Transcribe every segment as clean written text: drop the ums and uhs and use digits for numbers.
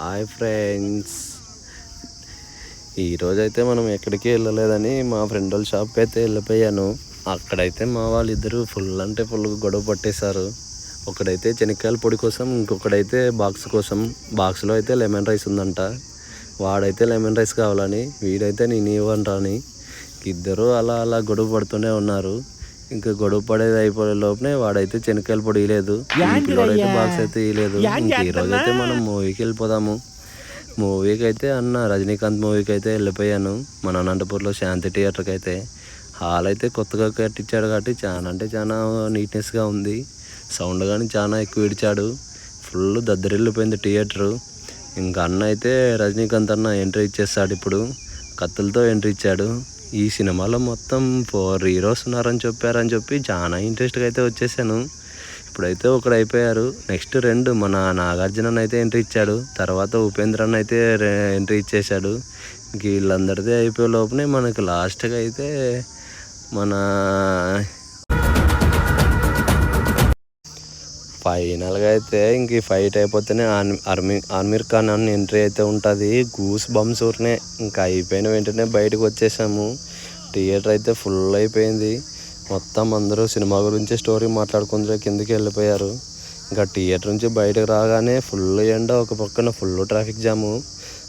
Hi friends, ఈరోజైతే మనం ఎక్కడికి వెళ్ళలేదని మా ఫ్రెండ్ వాళ్ళ షాప్కి అయితే వెళ్ళిపోయాను. అక్కడైతే మా వాళ్ళిద్దరూ ఫుల్ అంటే ఫుల్ గొడవ పట్టేశారు. ఒకడైతే శనక్కాయల పొడి కోసం, ఇంకొకడైతే బాక్స్ కోసం. బాక్స్లో అయితే లెమన్ రైస్ ఉందంట. వాడైతే లెమన్ రైస్ కావాలని, వీడైతే నేను ఇవ్వను అని. ఇద్దరు అలా అలా గొడవ పడుతూనే ఉన్నారు. ఇంకా గొడవ పడేది అయిపోయే లోపనే వాడైతే శనక్కాయల పొడి ఇవ్వలేదు, పిల్లోడైతే బాక్స్ అయితే ఇవ్వలేదు. ఇంక ఈరోజు అయితే మనం మూవీకి వెళ్ళిపోదాము. మూవీకి అయితే రజనీకాంత్ మూవీకి అయితే వెళ్ళిపోయాను. మన అనంతపూర్లో శాంతి థియేటర్కి అయితే. హాల్ అయితే కొత్తగా కట్టించాడు కాబట్టి చాలా అంటే చాలా నీట్నెస్గా ఉంది. సౌండ్ కానీ చాలా ఎక్కువ ఇడిచాడు. Full దద్దరిల్లిపోయింది theatre. ఇంకా అన్న అయితే రజనీకాంత్ అన్న ఎంట్రీ ఇచ్చేస్తాడు. ఇప్పుడు కత్తులతో ఎంట్రీ ఇచ్చాడు. ఈ సినిమాలో మొత్తం 4 హీరోస్ ఉన్నారని చెప్పి చాలా ఇంట్రెస్ట్గా అయితే వచ్చేసాను. ఇప్పుడైతే ఒకడు అయిపోయారు. నెక్స్ట్ 2 మన నాగార్జున అయితే ఎంట్రీ ఇచ్చాడు. తర్వాత ఉపేంద్రన్ అయితే ఎంట్రీ ఇచ్చేశాడు. వీళ్ళందరిది అయిపోయే లోపనే మనకు లాస్ట్గా అయితే మన ఫైనల్గా అయితే ఇంక ఈ ఫైట్ అయిపోతేనే ఆర్మీర్ ఖాన్ అని ఎంట్రీ అయితే ఉంటుంది. గూస్ బంప్స్ ఊరినే ఇంకా అయిపోయిన వెంటనే బయటకు వచ్చేసాము. థియేటర్ అయితే ఫుల్ అయిపోయింది. మొత్తం అందరూ సినిమా గురించి స్టోరీ మాట్లాడుకుంటూ కిందకి వెళ్ళిపోయారు. ఇంకా థియేటర్ నుంచి బయటకు రాగానే ఫుల్ ఎండ, ఒక పక్కన ఫుల్ ట్రాఫిక్ జాము.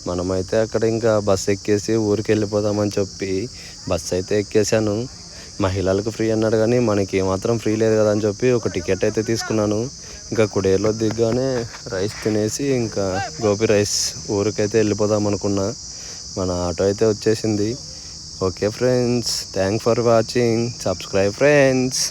మనమైతే అక్కడ ఇంకా బస్సు ఎక్కేసి ఊరికి వెళ్ళిపోదామని చెప్పి బస్సు అయితే ఎక్కేసాను. మహిళలకు ఫ్రీ అన్నాడు కానీ మనకి ఏమాత్రం ఫ్రీ లేదు కదా అని చెప్పి ఒక టికెట్ అయితే తీసుకున్నాను. ఇంకా కుడేరులో దిగ్గానే రైస్ తినేసి ఇంకా గోపి రైస్ ఊరికైతే వెళ్ళిపోదాం అనుకున్నా. మన ఆటో అయితే వచ్చేసింది. Okay friends, thanks for watching. Subscribe friends.